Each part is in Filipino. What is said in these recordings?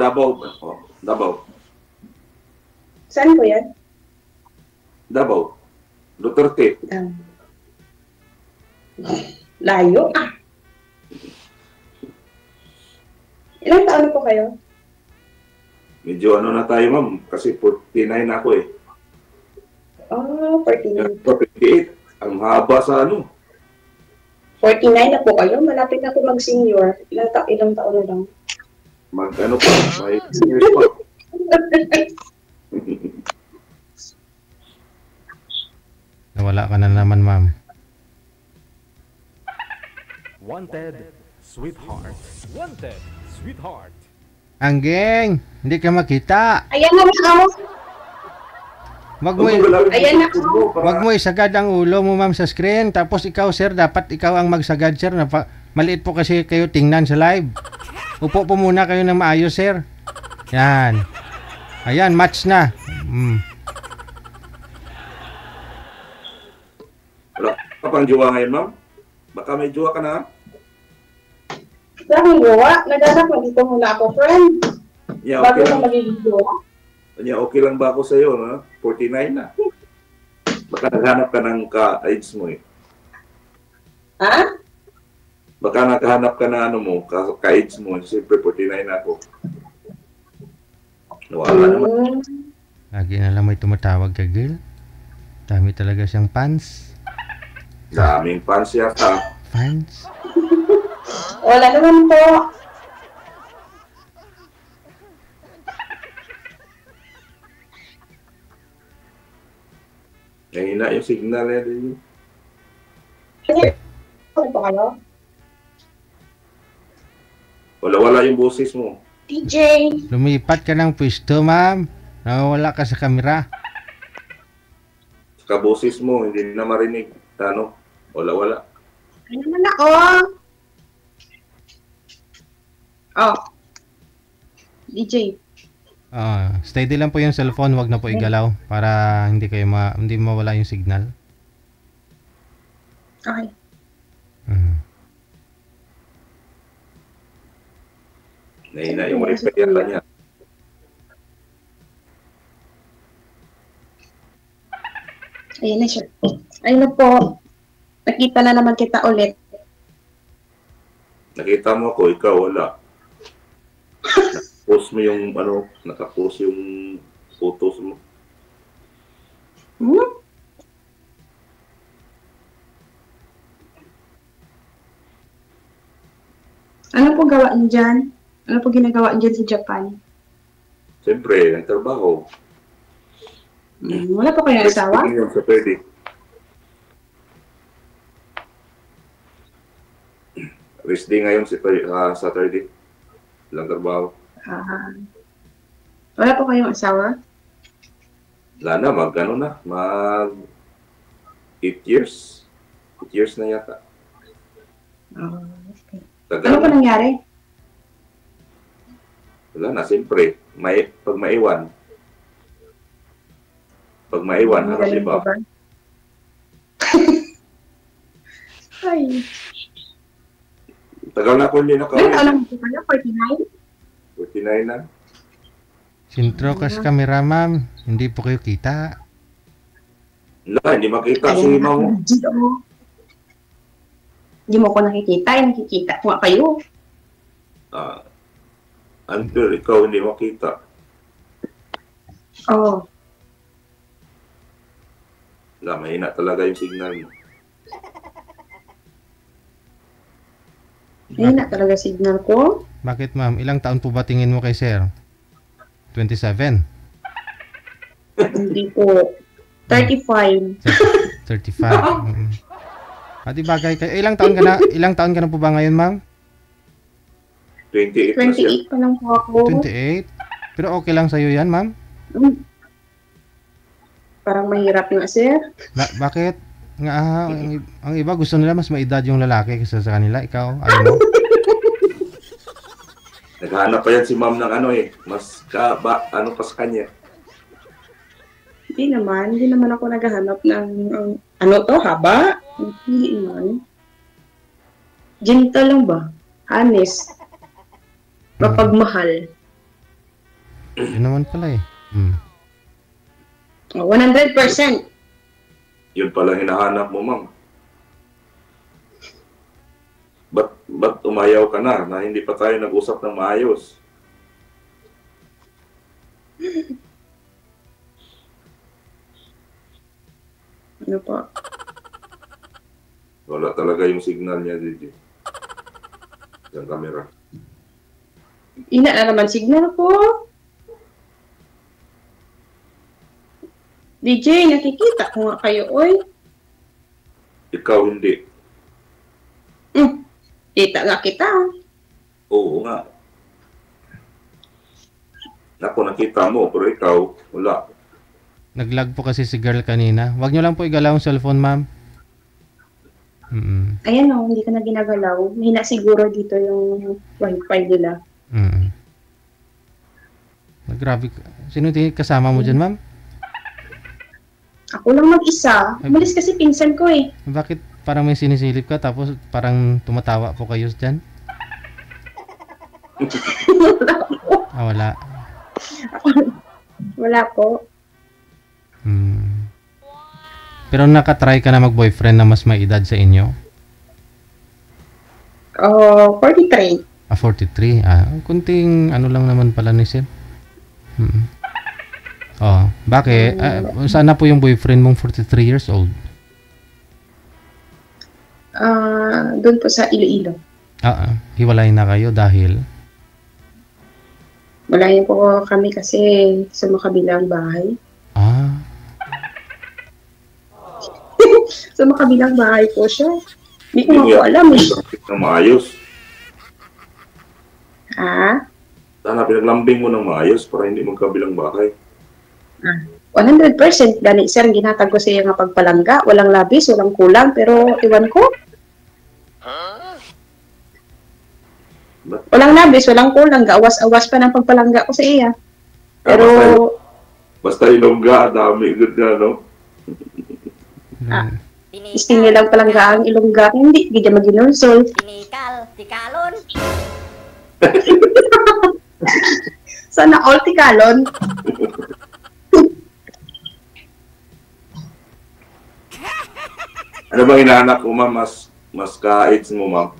Davao. Oh, Davao. Saan po yan? Davao. Duterte. Layo. Ilang taon na po kayo? Medyo ano na tayo, ma'am. Kasi 49 na ako eh. Oh, 49. 48. Ang haba sa ano. 49 na po kayo? Malapit na po mag-senior. Ilang taon na lang? Mag-ano pa. May seniors pa. Nawala ka na naman, ma'am. Wanted, sweetheart. Wanted, sweetheart. Anggeng, hindi ka makita. Ayan na ako. Ayan na ako. Wag mo isagad ang ulo mo, ma'am, sa screen. Tapos ikaw, sir, dapat ikaw ang magsagad, sir. Maliit po kasi kayo tingnan sa live. Upo po muna kayo ng maayos, sir. Yan. Ayan, match na. Wala ka pang jowa ngayon, ma'am? Baka may jowa ka na? Wala akong gawa. Naghanap mo dito muna ako, friend. Yeah, Bago okay na lang. magiging gawa. Yeah, okay lang ba ako sa'yo, no? 49 na. Baka naghanap ka ng ka-age mo eh. Ha? Baka naghanap ka na ano mo, ka-age mo. Siyempre, 49 na ako. Nawala naman. Lagi na lang may tumatawag ka, girl. Dami talaga siyang fans. Daming fans yata. Fans? Wala naman po. Nahina yung signal na din. Ano po kayo? Wala-wala yung boses mo. DJ. Lumipat ka ng pwesto, ma'am. Nawawala ka sa kamera. Saka boses mo, hindi na marinig. Ano? Wala-wala. Ano naman ako? Oh. DJ. Steady lang po yung cellphone, wag na po igalaw para hindi kayo hindi mawala yung signal. Okay. Nahina yung wifi yata niya. Ayun na siya. Ayun na po. Nakita na naman kita ulit. Nakita mo ako, ikaw wala. Nakapost mo yung ano, nakapost yung photos mo. Ano po gawaan dyan? Ano po ginagawa dyan sa Japan? Siyempre, ang trabaho. Wala po kayong asawa? Yun sa pwede. Rest day ngayon Saturday. Walang trabaho. Wala po kayong asawa? Wala na, mag 8 years. 8 years na yata. Okay. Tagal Ano po na. nangyari? Wala na, siyempre. Pag maiwan. Pag maiwan, ano Galing iba? po ba? Ay. Tagal na ako hindi Ano nakawin. alam mo po kayo? 49? 49 na. Sintro ka sa camera, ma'am. Hindi po kayo kita. Wala, hindi makita si Mamo. Hindi mo ko nakikita. Nakikita ko nga kayo. Until ikaw hindi makita. Oo. Wala, mahina talaga yung signal mo. Ayun na talaga signal ko. Bakit, ma'am? Ilang taon po ba tingin mo kay sir? 27? Hindi po. 35. 35. Pati bagay kayo. Ilang taon ka na po ba ngayon, ma'am? 28 na siya. 28 pa lang po ako. 28? Pero okay lang sa'yo yan, ma'am? Parang mahirap nga, sir. Bakit? Ang iba gusto nila mas maedad yung lalaki kaysa sa kanila. Ikaw, ayaw mo? Naghahanap pa yan si ma'am ng ano eh. Mas ano pa sa kanya. Hindi naman ako naghahanap ng ano to, haba? Hindi naman. Gentle lang ba? Honest. Mapagmahal. Yun naman pala eh. 100%. Yun pala hinahanap mo, ma'am. Ba't umayaw ka na hindi pa tayo nag-usap ng maayos? Ano po? Wala talaga yung signal niya, DJ. Yung camera. Ina na naman signal ko. DJ, nakikita ko nga kayo, oy. Ikaw hindi. Kita nga kita. Oo nga. Ako nakita mo, pero ikaw, wala. Nag-lag po kasi si girl kanina. Wag nyo lang po igalaw ang cellphone, ma'am. Ayan o, hindi ka na ginagalaw. Hina siguro dito yung wifi nila. Grabe. Sino kasama mo dyan, ma'am? Ako lang mag-isa. Umalis kasi pinsan ko eh. Bakit parang may sinisilip ka tapos parang tumatawa po kayo dyan? Wala. Wala po. Pero nakatry ka na mag-boyfriend na mas may edad sa inyo? 43. 43. Kunting ano lang naman pala ni Sir. Bakit? Saan na po yung boyfriend mong 43 years old? Doon po sa Iloilo. Hiwalay na kayo dahil? Malayo po kami kasi sa makabilang bahay. Sa makabilang bahay po siya. Hindi ko nga po alam eh. Ng maayos. Sana pinaglambing mo ng maayos para hindi magkabilang bahay. 100%. Gani sir, ginatag ko siya nga pagpalangga. Walang labis, walang kulang. Pero iwan ko. Walang labis, walang kulang. Awas-awas pa ng pagpalangga ko sa iya. Pero... Basta ilongga, dami. Good na, no? Isting nilang palangga ang ilongga. Hindi, hindi niya mag-inunsol. Tinikal, tikalon. Sana all tikalon. Ano bang hinahanap mo, ma'am? Mas ka-AIDS mo, ma'am?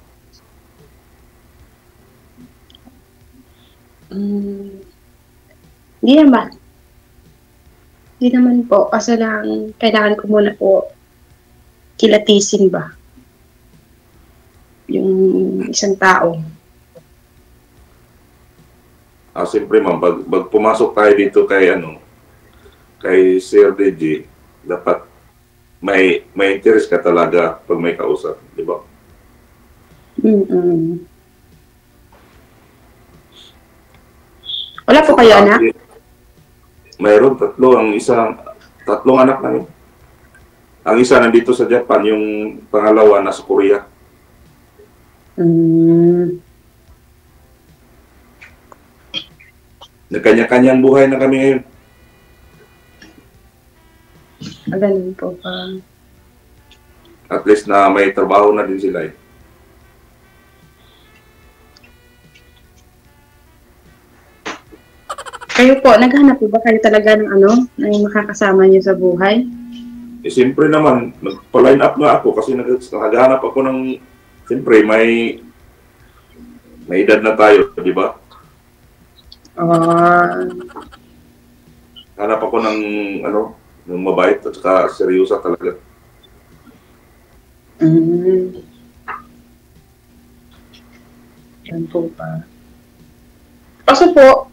Hindi naman. Hindi naman po. Kasi lang, kailangan ko muna po kilatisin ba yung isang tao. Siyempre, ma'am, pag pumasok tayo dito kay Sir DJ, dapat may interest ka talaga pag may kausap, di ba? Wala po kayo, anak? Mayroon, tatlong anak namin. Ang isa nandito sa Japan, yung pangalawa nasa Korea. Nagkanya-kanyang buhay na kami ngayon. Ganun po pa. At least na may trabaho na din sila eh. Kayo po, naghanap po ba kayo talaga ng ng makakasama niyo sa buhay? Siyempre naman, nagpa-line up nga ako kasi naghahanap ako ng, siyempre may edad na tayo, di ba? Hanap ako ng mabait at saka seryosa talaga. Yan po pa. Kaso po,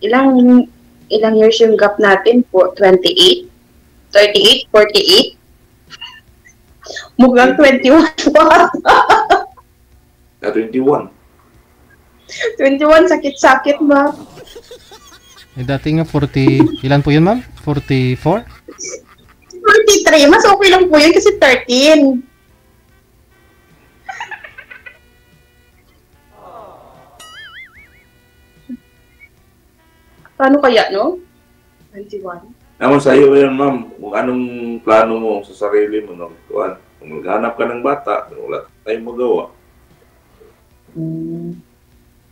ilang years yung gap natin po? 28? 38? 48? Mukhang 21 pa. 21. 21, sakit-sakit ba? Dati nga 40, ilan po yun, ma'am? 44? 43, mas okay lang po yun kasi 13. Paano kaya, no? 21. Naman sa iyo yan, ma'am, kung anong plano mo sa sarili mo, no? Kung maghanap ka ng bata, wala tayong magawa.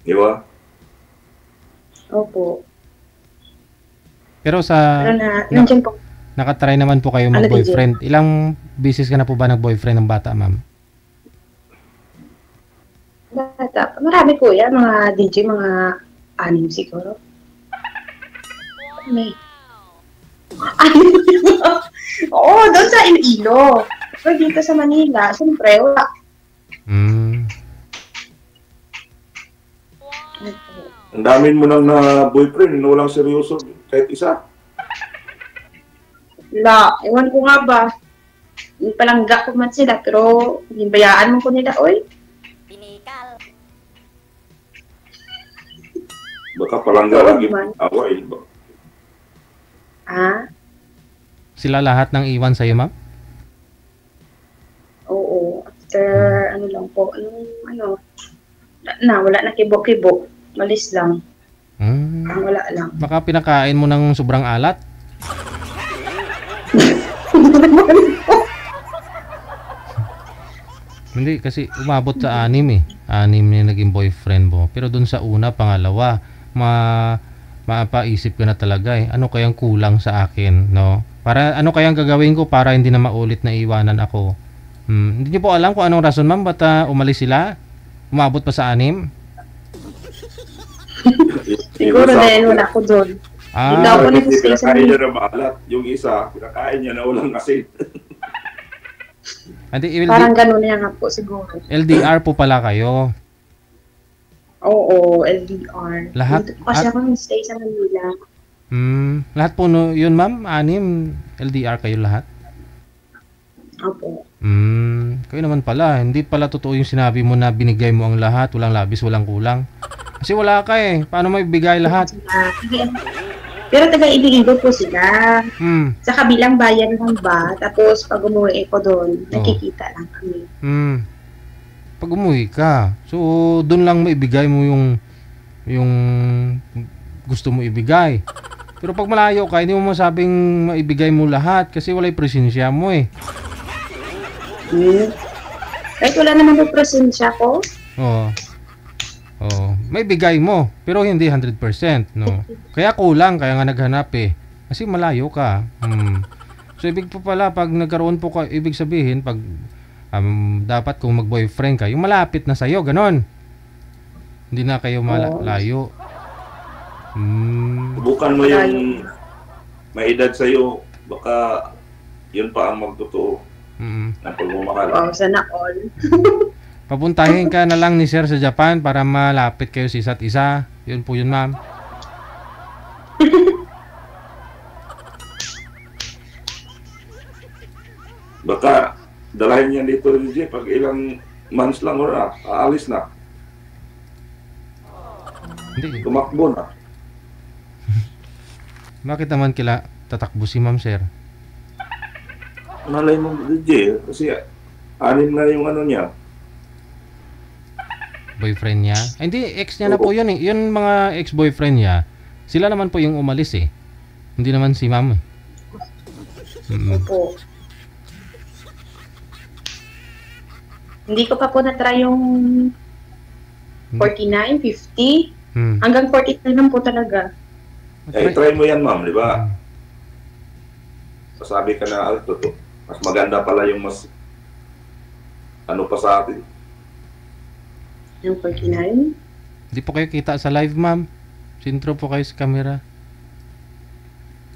Di ba? Opo. Pero sa Pero nandiyan po. nakatry naman po kayo Ano, mag-boyfriend. Ilang beses ka na po ba nag-boyfriend ng bata, ma'am? Bata. Marami po yan, mga DJ, mga 6 siguro. May. Oo, doon sa Iloilo. Pero dito sa Manila, siyempre, wala. Hmm. Ang dami mo nang na boyfriend, walang seryoso kahit isa. Wala. Ewan ko nga ba. Yung palangga ko man sila, pero bayaan mo ko nila, oy. Pinikal. Baka palangga Oo, lagi man. away. Ah, Sila lahat ng iwan sa'yo, ma'am? oo. After, ano lang po, wala na kibo-kibo. Malis lang. Hmm. Wala lang. Baka pinakain mo ng sobrang alat? Hindi, kasi umabot sa 6 eh. 6 na naging boyfriend mo. Pero dun sa una, pangalawa, mapaisip ko na talaga eh. Ano kayang kulang sa akin, no? Para ano kayang gagawin ko para hindi na maulit na iwanan ako? Hindi niyo po alam kung anong rason, ma'am, ba't umalis sila? Umabot pa sa 6? Siguro dahil wala ko doon. Hindi Ah, ako nag-stay sa Pinakain niya Manila. na maalat. Yung isa, pinakain niya na walang asin. hindi, Parang ganun na nga po siguro. LDR po pala kayo. Oo, LDR. Lahat- Dito po kasi ako nag-stay sa Manila. Lahat po no, yun ma'am, 6 LDR kayo lahat? Opo. Kayo naman pala, hindi pala totoo yung sinabi mo na binigay mo ang lahat, walang labis, walang kulang. Kasi wala ka eh, paano mo ibigay lahat? Pero taga-ibigin ko po sila. Sa kabilang bayan lang ba? Tapos pag umuwi ko doon, nakikita lang kami. Pag umuwi ka, so doon lang maibigay mo yung gusto mo ibigay. Pero pag malayo ka, hindi mo masabing maibigay mo lahat kasi wala yung presensya mo eh. Kahit wala naman yung presensya ko. Oo. May bigay mo, pero hindi 100%, no. Kaya kulang, kaya nga naghanap eh. Kasi malayo ka. So ibig po pala pag nagkaroon po ka, ibig sabihin pag dapat kung mag-boyfriend ka, yung malapit na sa'yo, ganon. Hindi na kayo malayo. Subukan mo yung may edad sa'yo, baka yun pa ang magtotoo ng pagmamahal. Oo, sana all. Papuntahin ka na lang ni Sir sa Japan para malapit kayo sa isa't isa. Yun po yun, ma'am. Baka dalahin niya dito rin Jay, pag ilang months lang wala, aalis na. Hindi. Tumakbo na. Bakit naman kila tatakbo si Ma'am Sir? Malay mo Jay, kasi 6 na yung ano niya. Boyfriend niya? Ay, hindi, ex niya na po yun eh. Yun mga ex-boyfriend niya, sila naman po yung umalis eh. Hindi naman si Ma'am eh. Opo. Hindi ko pa po na-try yung 49, 50. Hanggang 49 lang po talaga. Try mo yan ma'am, di ba? Sasabi ka na, totoo. Mas maganda pala yung mas ano pa sa atin. Yung 49? Hindi po kayo kita sa live, Ma'am. Sintro po kayo sa camera.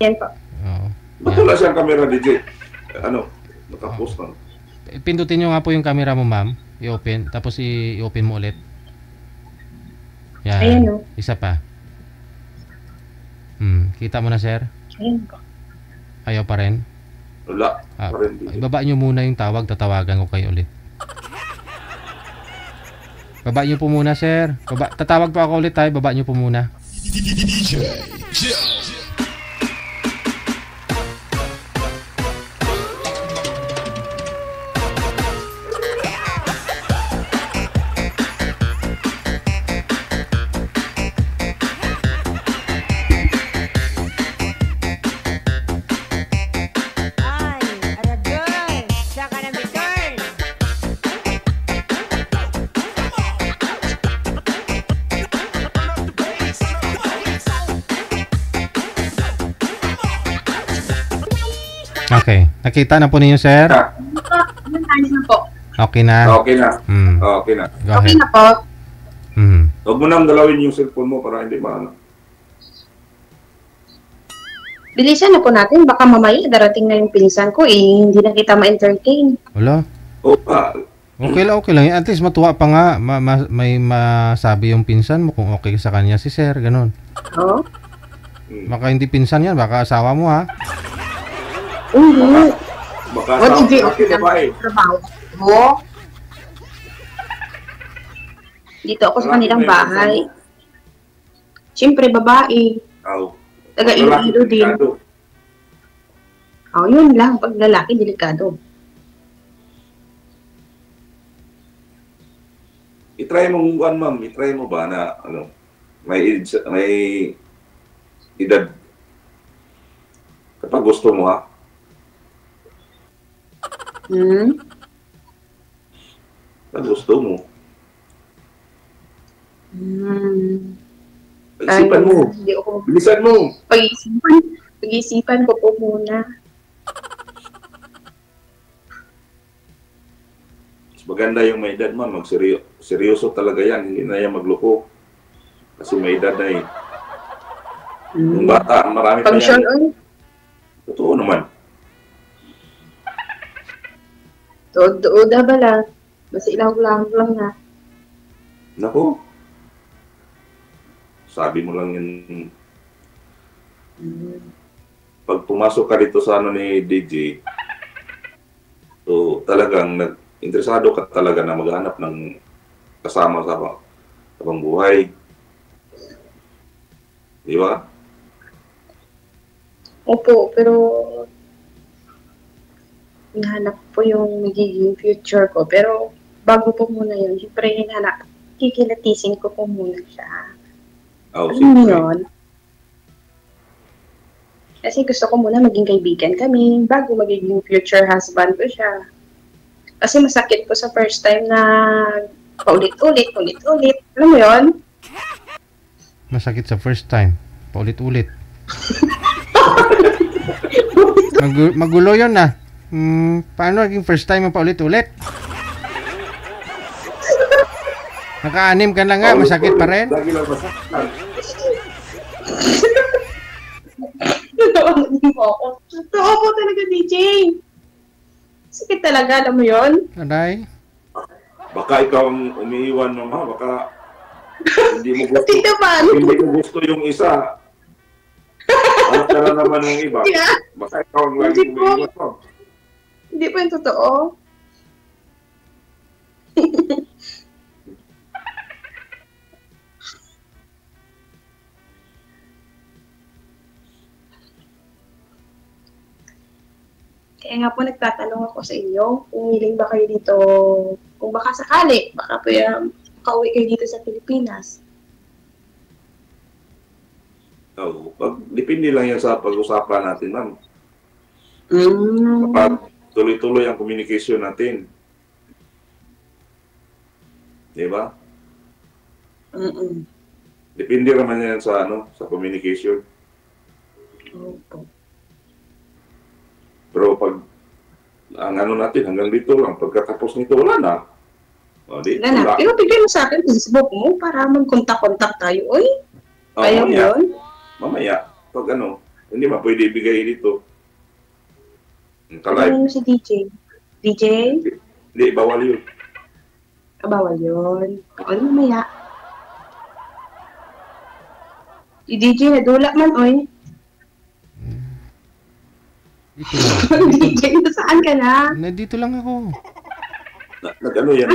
Yan po. Oo. Ba't wala siyang camera DJ? Ano? Nakapost na. Pindutin nyo nga po yung camera mo, Ma'am. I-open. Tapos i-open mo ulit. Yan. Ayan o. Isa pa. Kita mo na, sir? Ayan po. Ayaw pa rin? Wala. Pa rin DJ. Ibaba nyo muna yung tawag. Tatawagan ko kayo ulit. Baba nyo po muna, sir. Tatawag po ako ulit tayo. Baba nyo po muna. Ay, aragay. Saka na return. Okay. Nakita na po ninyo, sir? Ano na po? Okay na? Okay na. Mm. Okay na. Go Okay ahead. na po. Mm. Huwag mo nang galawin yung cellphone mo para hindi maano. Bilisan na po natin. Baka mamaya darating na yung pinsan ko hindi na kita ma-entertain. Wala. O, Okay lang. At least matuwa pa nga. May masabi yung pinsan mo kung okay sa kanya si sir. Ganon. Oh? Baka hindi pinsan yan. Baka asawa mo, ha? Hindi. baka What sa did you akin babae. trabaho mo? Dito ako sa kanilang bahay. Siyempre, babae. Aw. Taga Iloilo din. Oh, yun lang. Pag lalaki, delikado. I-try mo ma'am. I-try mo ba na may edad kapag gusto mo ha. Kapag gusto mo. Pag-isipan mo. Hindi ako. Bilisan mo. Pag-isipan ko po muna. Mas maganda yung may edad ma'am. Seryoso talaga yan. Hindi na yan magloko. Kasi may edad na eh. Yung bata, marami pa Pag sure yan. Totoo naman. Tuod-tuoda ba lang? Basta ilang lang na. Nako. Sabi mo lang yun. Pag pumasok ka dito sa ni DJ, so talagang interesado ka talaga na maghanap ng kasama sa pambuhay. Di ba? Opo, pero hinahanap po yung magiging future ko. Pero bago po muna yun, siyempre kikilatisin ko po muna siya. Oh, Alam mo yun? Kasi gusto ko muna maging kaibigan kami bago magiging future husband ko siya. Kasi masakit po sa first time na paulit-ulit. Alam mo yun? Masakit sa first time. Paulit-ulit. Magulo yun na. Paano naging first time mo paulit-ulit? Naka-anim ka na nga, masakit pa rin. Lagi lang masakit. Totoo po talaga, DJ. Sakit talaga, alam mo yun? Aray. Baka ikaw ang umiiwan mo, ma. Baka hindi mo gusto. Hindi naman. Hindi mo gusto yung isa. Ano ka na naman ng iba? Yeah. Baka ikaw ang lagi Hindi po. umiiwan mo. Hindi po yung totoo. Kaya nga po nagtatanong ako sa inyo kung willing ba kayo dito, kung baka sakali, baka po yung kauwi kayo dito sa Pilipinas. Oh, depende lang yan sa pag-usapan natin, ma'am. Mm. Kapag tuloy-tuloy ang communication natin. Di ba? Mm-mm. Depende naman yan sa sa communication. Opo. Pero pag ang natin hanggang dito lang, pagkatapos nito wala na. O, di, Wala na. wala. Pero bigay mo sa akin Facebook mo para mag-contact tayo. Uy, Oh, ayaw mo mamaya, yun? mamaya, pag hindi ba pwede ibigay dito. Ka-live. Ano si DJ? DJ? Hindi, bawal yun. Bawal yun. Bawal mamaya. Si DJ nadula man, oy. Dito lang. DJ, saan ka na? Dito lang ako. Nag-ano yan.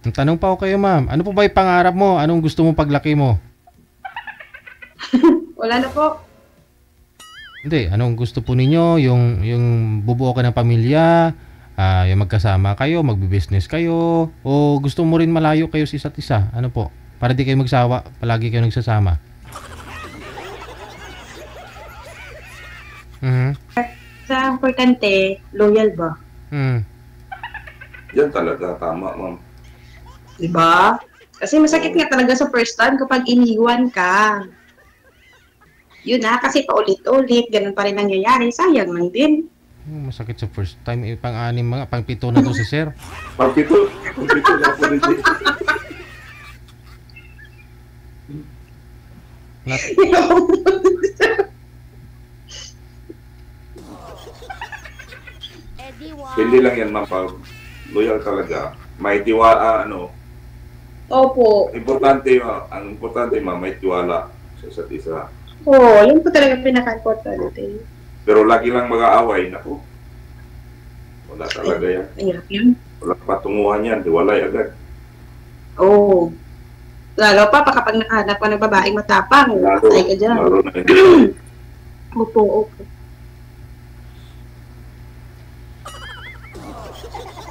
Ang tanong pa ako kayo, ma'am. Ano po ba yung pangarap mo? Anong gusto mo paglaki mo? Wala na po. Hindi, anong gusto po ninyo? Yung bubuo ka ng pamilya, yung magkasama kayo, magbi-business kayo, o gusto mo rin malayo kayo sa isa't isa? Ano po? Para di kayo magsawa, palagi kayo nagsasama. Sa importante, loyal ba? Yan talaga, tama, ma'am. Diba? Kasi masakit nga talaga sa first time kapag iniwan ka. Yun na, kasi paulit-ulit, ganun pa rin nangyayari, sayang lang din. Masakit sa first time. Pang-anim mga, pang-pito na to si sir. Pagpito na po rin. Lat, Eddie Wow. Hindi lang yan, ma'am, pag loyal talaga. May tiwala, Opo. importante, ang importante, ma'am, may tiwala sa isa't isa. Oo, yun po talaga pinaka-importante. Pero lagi lang mag-aaway, naku. Wala talaga yan. Mahirap yun. Wala patunguhan yan, tiwalay agad. Oo. Lalo pa kapag nakahanap ka ng babaeng matapang, patay ka dyan. lalo na hindi. Opo, opo.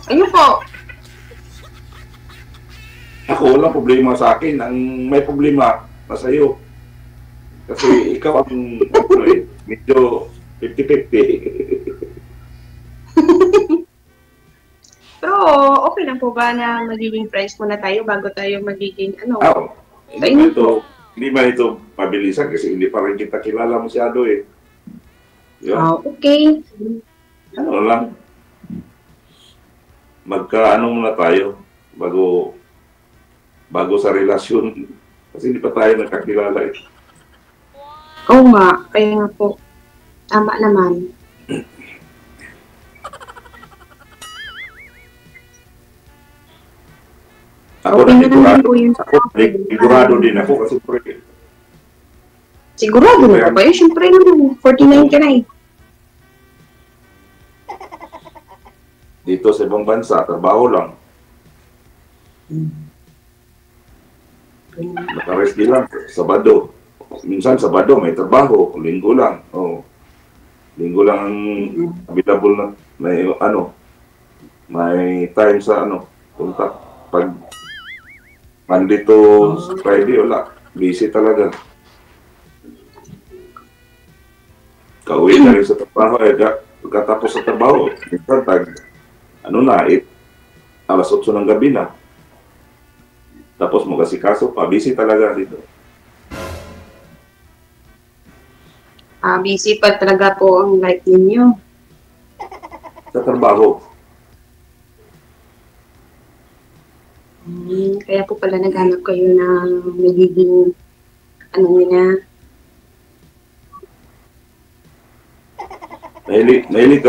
Ayun po. Ako, walang problema sa akin. Ang may problema, nasa iyo. Kasi ikaw ang medyo 50-50. Pero okay lang po ba na magiging friends muna tayo bago tayo magiging Hindi ba ito pabilisan kasi hindi pa rin kita kilala masyado eh. Yun. Okay. Ano lang. Magkaano muna tayo bago sa relasyon. Kasi hindi pa tayo nagkakilala eh. Oo nga, kaya nga po. Tama naman. Ako Okay na na naman sigurado. po yun. Ako sigurado din ako kasi pre. Sigurado na po kayo. Siyempre naman, 49 ka na eh. Dito sa ibang bansa, trabaho lang. Naka-rest din lang. Sabado. Minsan Sabado may trabaho. Linggo lang. Oh. Linggo lang ang available na may time sa punta. Pag Monday to Friday, wala. Busy talaga. Kauwi na rin sa trabaho. Pagkatapos sa trabaho, minsan alas 8 ng gabi na. Tapos mag-asikaso pa. Busy talaga dito. Busy pa talaga po ang life ninyo. Sa trabaho. Kaya po pala naghanap kayo ng magiging na. Mahilig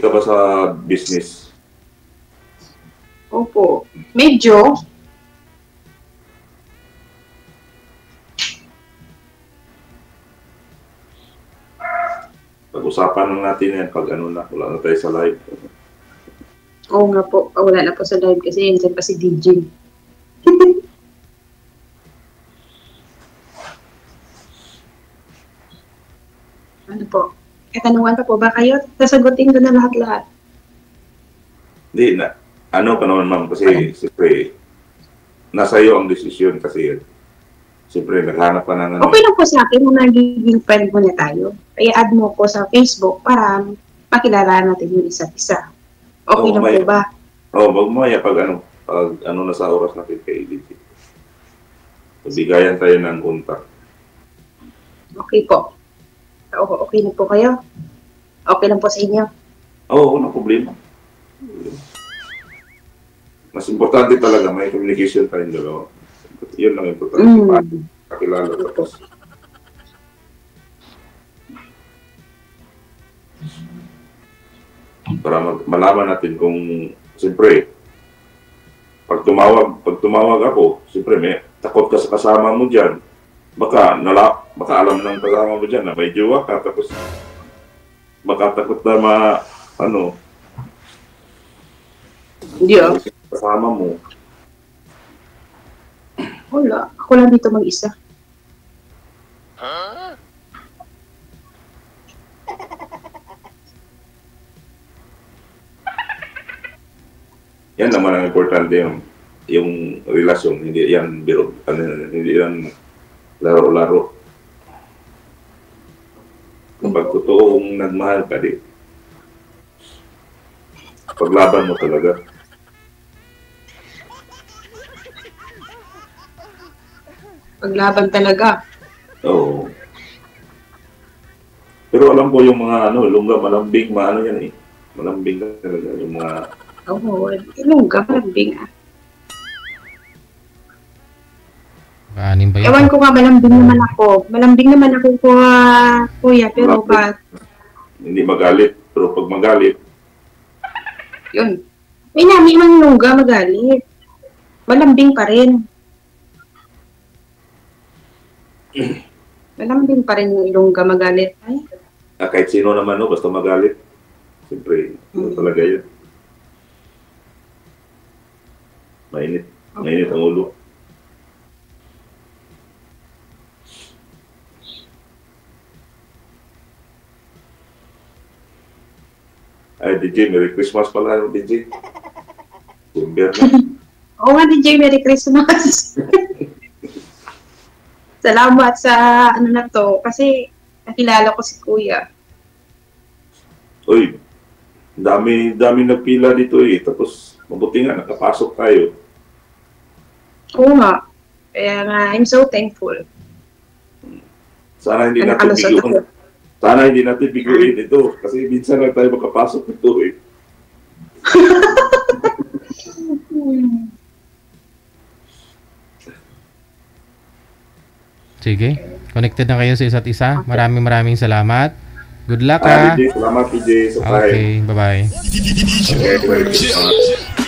ka ba sa business? Opo. Medyo. Pag-usapan lang natin yan pag wala na tayo sa live. Oo nga po. Wala na po sa live kasi yan pa si DJ. Ano po? Katanungan pa po ba kayo? Sasagutin ko na lahat-lahat. Hindi na. Ano ka naman, ma'am? Kasi, siyempre, nasa iyo ang desisyon kasi, siyempre, naghanap ka ng Okay lang po sa akin na nagiging friend mo na tayo. Kaya add mo ko sa Facebook para makilala natin yung isa't isa. Okay lang po ba? Magmaya pag na sa oras natin kay EDT. Bigayan tayo ng contact. Okay po. Okay na po kayo? Okay lang po sa inyo? Oo, walang problema. Mas importante talaga, may communication tayong dalawa. Yun lang importante. Pakilala tapos. Para malaman natin kung, siyempre, pag tumawag ako, siyempre, may takot ka sa kasama mo dyan. Baka alam ng kasama mo dyan na may jowa ka, tapos baka takot na Hindi kasama mo. Wala. Ako lang dito mag-isa. Yan naman ang importante yung relasyon, hindi yan biro, hindi yan laro-laro. Kapag totoong nagmahal ka din, paglaban mo talaga. Paglaban talaga. Oo. Pero alam ko yung mga lungga, malambing, maano yan eh. Malambing talaga yung mga... Oo, ilongga, malambing ah. Anim ba yun? Ewan ko nga, malambing naman ako. Malambing naman ako kuya, pero ba, Hindi magalit. Pero pag magalit, yun. May nami mang longga magalit. Malambing pa rin. Malambing pa rin yung ilongga magalit. Ay, kahit sino naman, basta magalit. Siyempre, talaga yun. Mainit. Mainit ang ulo. Ay, DJ, Merry Christmas pala, DJ. December na. oo nga, DJ, Merry Christmas. Salamat sa na to. Kasi nakilala ko si kuya. Uy, dami nagpila dito eh. Tapos, mabuti nga, nakapasok tayo. Oo nga. Kaya nga, I'm so thankful. Sana hindi Ano, natin ano sa biguin. Sana hindi natin biguin ito. Kasi minsan lang tayo makapasok nito eh. Sige. Connected na kayo sa isa't isa. Maraming salamat. Good luck Ah, ha. DJ, salamat DJ sa time. Okay, bye-bye. Okay, Merry Christmas.